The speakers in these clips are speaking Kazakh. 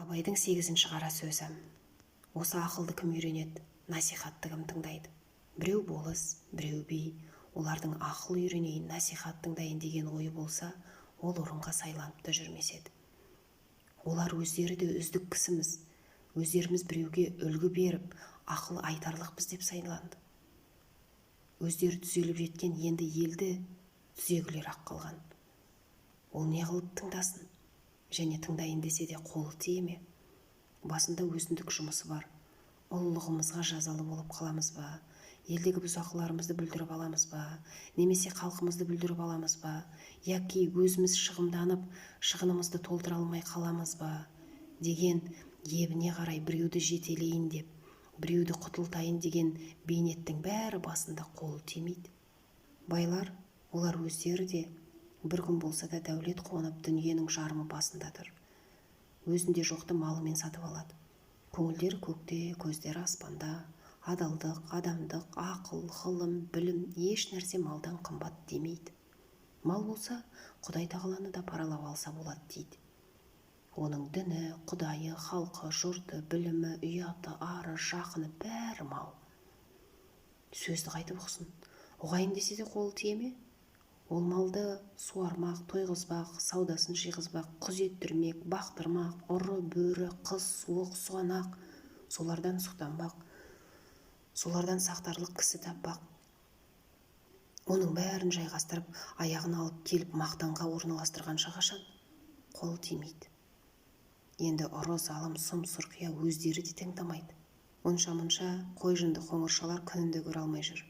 Абайдың 8-ші қара сөзі. Осы ақылды кім үйренеді, насихатты кім тыңдайды? Біреу болыс, біреу би, олардың ақыл үйренейін, насихат тыңдайын деген ойы болса, ол орынға сайланып та жүрмес еді. Олар өздері де үздік кісіміз, өздеріміз біреуге үлгі беріп, ақыл айтарлықпыз деп сайланды. Өздері түзеліп жеткен енді елді түзегілер ақ қалған. Ол не қылып тыңдасын? Және тыңдайын десе де қолы тие ме? Басында өзіндік жұмысы бар. Ұлылығымызға жазалы болып қаламыз ба? Елдегі бұзақыларымызды бүлдіріп аламыз ба? Немесе халқымызды бүлдіріп аламыз ба? Яки өзіміз шығымданып, шығынымызды толтыра алмай қаламыз ба? Деген ебіне қарай біреуді жетелейін деп, біреуді құтылтайын деген бейнеттің бәрі басында қолы тимейді. Байлар, олар өздері де бір күн болса да дәулет қонып, дүниенің жарымы басында тұр. Өзінде жоқты малымен сатып алады. Көңілдері көкте, көздері аспанда. Адалдық, адамдық, ақыл, ғылым, білім, еш нәрсе малдан қымбат демейді. Мал болса, Құдай тағаланы да паралап алса болады дейді. Оның діні, құдайы, халқы, жұрты, білімі, ұяты, ары, жақыны бәрі мал. Сөзді қайтып ұқсын. Ұғайын десе де қолы тие ме? Ол малды суармақ, тойғызбақ, саудасын жиғызбақ, құс еттірмек, бақтырмақ, ұры, бөрі, қыз, суық, суанақ, солардан сұқтанбақ, солардан сақтарлық кісі таппақ. Оның бәрін жайғастырып, аяғын алып келіп мақтанға орналастырғанша қашан қолы тимейді. Енді ұры, залым, сұм, сұрқия өздері де тыңдамайды. Онша-мұнша қой жынды қоңыршалар күнінде көре алмай жүр.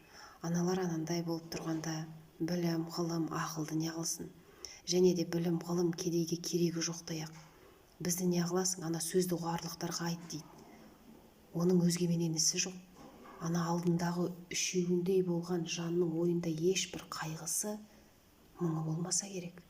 Аналар анандай болып тұрғанда білім, ғылым, ақылды не қылсын? Және де білім, ғылым кедейге керегі жоқтай-ақ. Бізді не қыласың, ана сөзді ұғарлықтарға айт дейді. Оның өзгеменен ісі жоқ. Ана алдындағы үшеуіндей болған жанның ойында ешбір қайғысы, мұңы болмаса керек.